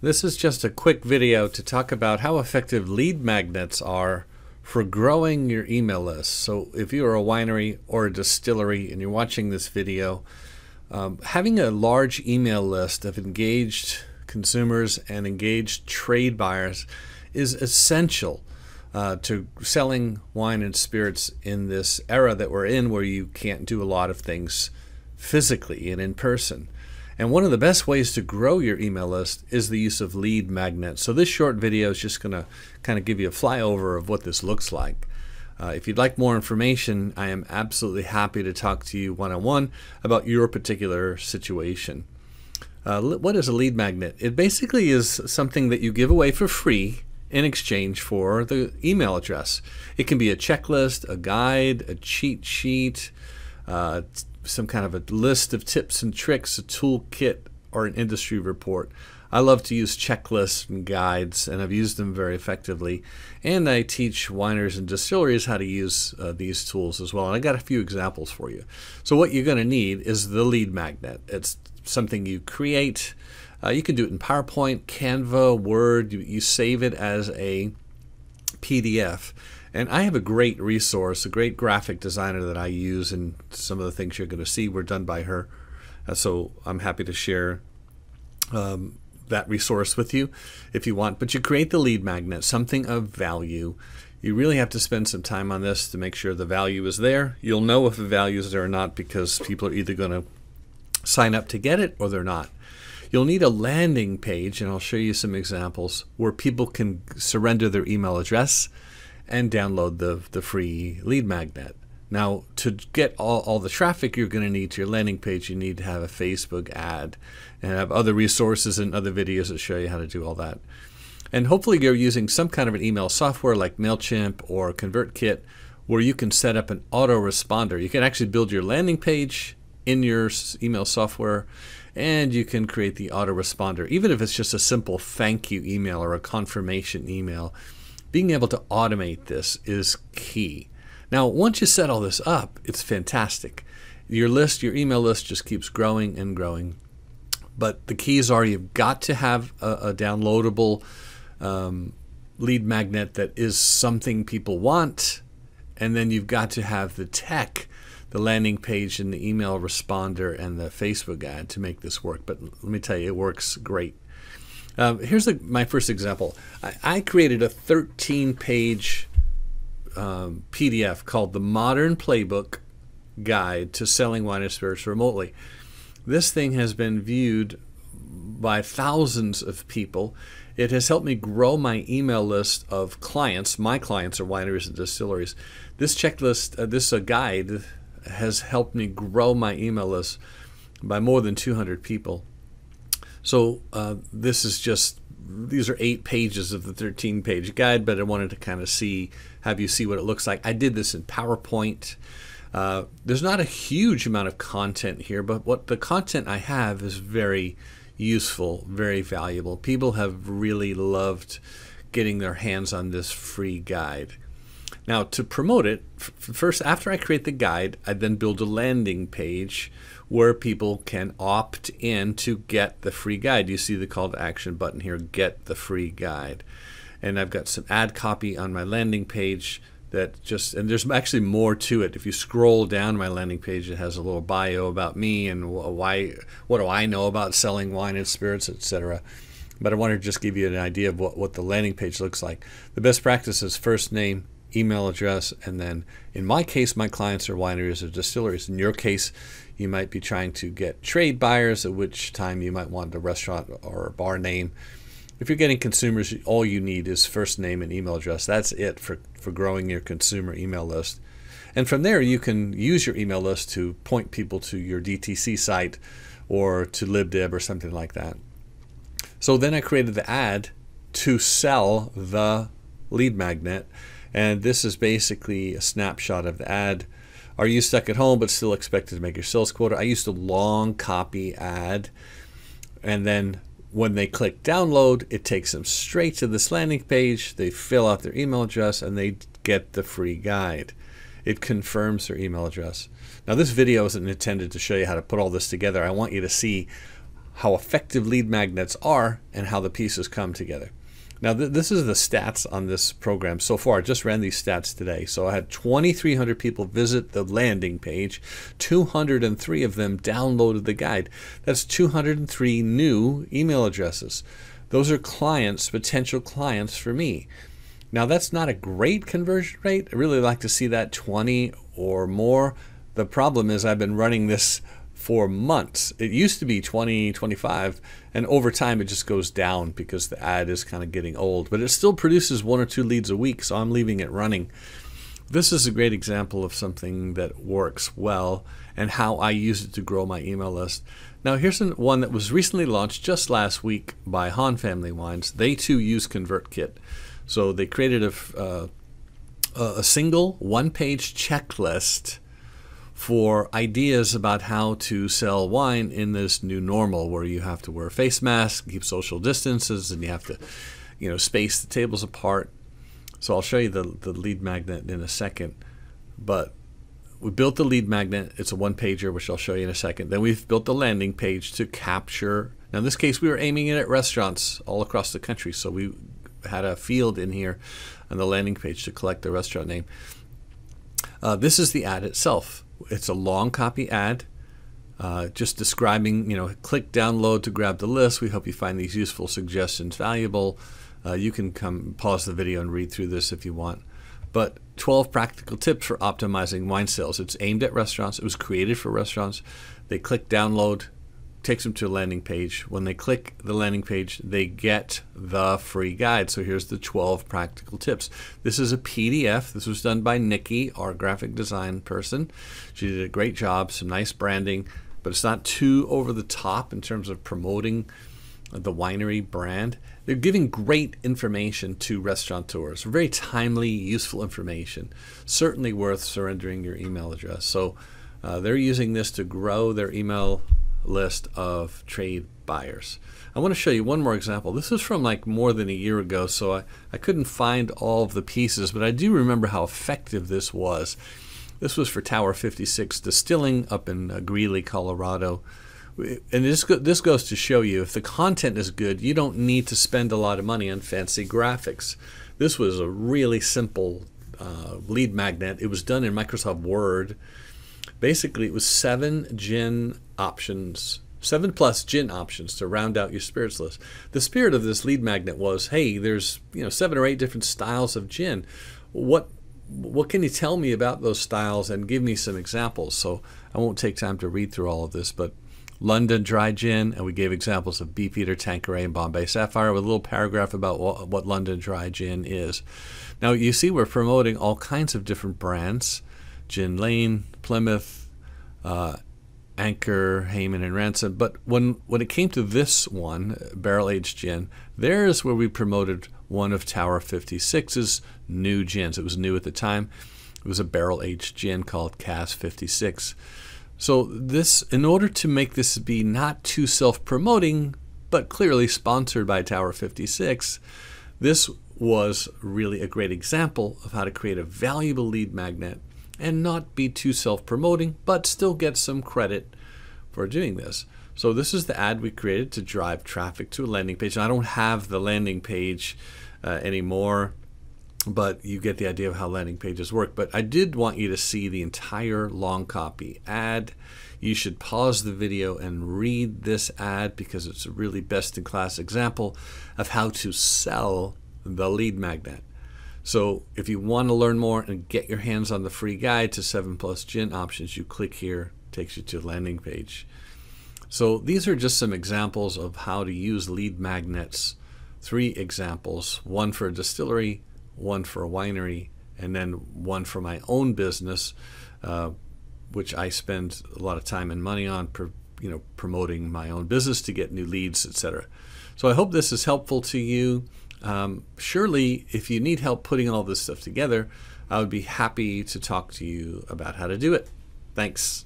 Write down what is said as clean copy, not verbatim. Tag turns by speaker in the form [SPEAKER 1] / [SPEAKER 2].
[SPEAKER 1] This is just a quick video to talk about how effective lead magnets are for growing your email list. So if you're a winery or a distillery and you're watching this video, having a large email list of engaged consumers and engaged trade buyers is essential to selling wine and spirits in this era that we're in, where you can't do a lot of things physically and in person. And one of the best ways to grow your email list is the use of lead magnets. So this short video is just going to kind of give you a flyover of what this looks like. If you'd like more information, I am absolutely happy to talk to you one-on-one about your particular situation. What is a lead magnet? It basically is something that you give away for free in exchange for the email address. It can be a checklist, a guide, a cheat sheet, some kind of a list of tips and tricks, a toolkit, or an industry report. I love to use checklists and guides, and I've used them very effectively. And I teach wineries and distilleries how to use these tools as well. And I got a few examples for you. So what you're going to need is the lead magnet. It's something you create. You can do it in PowerPoint, Canva, Word. You save it as a PDF. And I have a great resource, a great graphic designer that I use, and some of the things you're going to see were done by her. So I'm happy to share that resource with you if you want. But you create the lead magnet, something of value. You really have to spend some time on this to make sure the value is there. You'll know if the value is there or not because people are either going to sign up to get it or they're not. You'll need a landing page, and I'll show you some examples where people can surrender their email address and download the free lead magnet. Now, to get all the traffic you're going to need to your landing page, you need to have a Facebook ad, and I have other resources and other videos that show you how to do all that. And hopefully you're using some kind of an email software like MailChimp or ConvertKit, where you can set up an autoresponder. You can actually build your landing page in your email software, and you can create the autoresponder. Even if it's just a simple thank you email or a confirmation email, being able to automate this is key. Now, once you set all this up, it's fantastic. Your list, your email list just keeps growing and growing. But the keys are you've got to have a downloadable lead magnet that is something people want, and then you've got to have the tech, the landing page and the email responder and the Facebook ad to make this work. But let me tell you, it works great. Here's my first example. I created a 13-page PDF called The Modern Playbook Guide to Selling Wine and Spirits Remotely. This thing has been viewed by thousands of people. It has helped me grow my email list of clients. My clients are wineries and distilleries. This checklist, this guide, has helped me grow my email list by more than 200 people. So these are 8 pages of the 13-page guide, but I wanted to kind of have you see what it looks like. I did this in PowerPoint. There's not a huge amount of content here, but what the content I have is very useful, very valuable. People have really loved getting their hands on this free guide. Now, to promote it, first, after I create the guide, I then build a landing page where people can opt in to get the free guide. You see the call to action button here, get the free guide. And I've got some ad copy on my landing page and there's actually more to it. If you scroll down my landing page, it has a little bio about me and what do I know about selling wine and spirits, etc. But I wanted to just give you an idea of what the landing page looks like. The best practice is first name, email address, and then in my case, my clients are wineries or distilleries. In your case, you might be trying to get trade buyers, at which time you might want a restaurant or a bar name. If you're getting consumers, all you need is first name and email address. That's it for growing your consumer email list. And from there, you can use your email list to point people to your DTC site or to LibDib or something like that. So then I created the ad to sell the lead magnet. And this is basically a snapshot of the ad. Are you stuck at home but still expected to make your sales quota? I used a long copy ad, and then when they click download, it takes them straight to this landing page. They fill out their email address and they get the free guide. It confirms their email address. Now, this video isn't intended to show you how to put all this together. I want you to see how effective lead magnets are and how the pieces come together. Now, this is the stats on this program so far. I just ran these stats today. So I had 2,300 people visit the landing page. 203 of them downloaded the guide. That's 203 new email addresses. Those are clients, potential clients for me. Now, that's not a great conversion rate. I really like to see that 20 or more. The problem is I've been running this for months. It used to be 20, 25, and over time it just goes down because the ad is kind of getting old. But it still produces 1 or 2 leads a week, so I'm leaving it running. This is a great example of something that works well and how I use it to grow my email list. Now, here's one that was recently launched just last week by Han Family Wines. They too use ConvertKit. So they created a single one-page checklist for ideas about how to sell wine in this new normal, where you have to wear a face mask, keep social distances, and you have to, space the tables apart. So I'll show you the lead magnet in a second. But we built the lead magnet. It's a one-pager, which I'll show you in a second. Then we've built the landing page to capture. Now, in this case, we were aiming it at restaurants all across the country. So we had a field in here on the landing page to collect the restaurant name. This is the ad itself. It's a long copy ad, just describing, click download to grab the list. We hope you find these useful suggestions valuable. You can come pause the video and read through this if you want. But 12 practical tips for optimizing wine sales. It's aimed at restaurants. It was created for restaurants. They click download, takes them to a landing page. When they click the landing page, they get the free guide. So here's the 12 practical tips. This is a PDF. This was done by Nikki, our graphic design person. She did a great job, some nice branding, but it's not too over the top in terms of promoting the winery brand. They're giving great information to restaurateurs, very timely, useful information, certainly worth surrendering your email address. So they're using this to grow their email list of trade buyers. I want to show you one more example. This is from like more than a year ago, so I couldn't find all of the pieces, but I do remember how effective this was. This was for Tower 56 Distilling up in Greeley, Colorado. And this goes to show you, if the content is good, you don't need to spend a lot of money on fancy graphics. This was a really simple lead magnet. It was done in Microsoft Word. Basically, it was 7 plus gin options to round out your spirits list. The spirit of this lead magnet was, hey, there's 7 or 8 different styles of gin. What can you tell me about those styles and give me some examples? So I won't take time to read through all of this, but London Dry Gin, and we gave examples of Beefeater, Tanqueray, and Bombay Sapphire with a little paragraph about what London Dry Gin is. Now, you see we're promoting all kinds of different brands. Gin Lane, Plymouth, Anchor, Hayman, and Ransom. But when it came to this one, barrel-aged gin, there's where we promoted one of Tower 56's new gins. It was new at the time. It was a barrel-aged gin called Cask 56. So this, in order to make this be not too self-promoting, but clearly sponsored by Tower 56, this was really a great example of how to create a valuable lead magnet and not be too self-promoting, but still get some credit for doing this. So this is the ad we created to drive traffic to a landing page. And I don't have the landing page anymore, but you get the idea of how landing pages work. But I did want you to see the entire long copy ad. You should pause the video and read this ad because it's a really best-in-class example of how to sell the lead magnet. So if you want to learn more and get your hands on the free guide to 7 plus gin options, you click here, takes you to the landing page. So these are just some examples of how to use lead magnets. 3 examples, one for a distillery, one for a winery, and then one for my own business, which I spend a lot of time and money on, promoting my own business to get new leads, etc. So I hope this is helpful to you. Surely, if you need help putting all this stuff together, I would be happy to talk to you about how to do it. Thanks.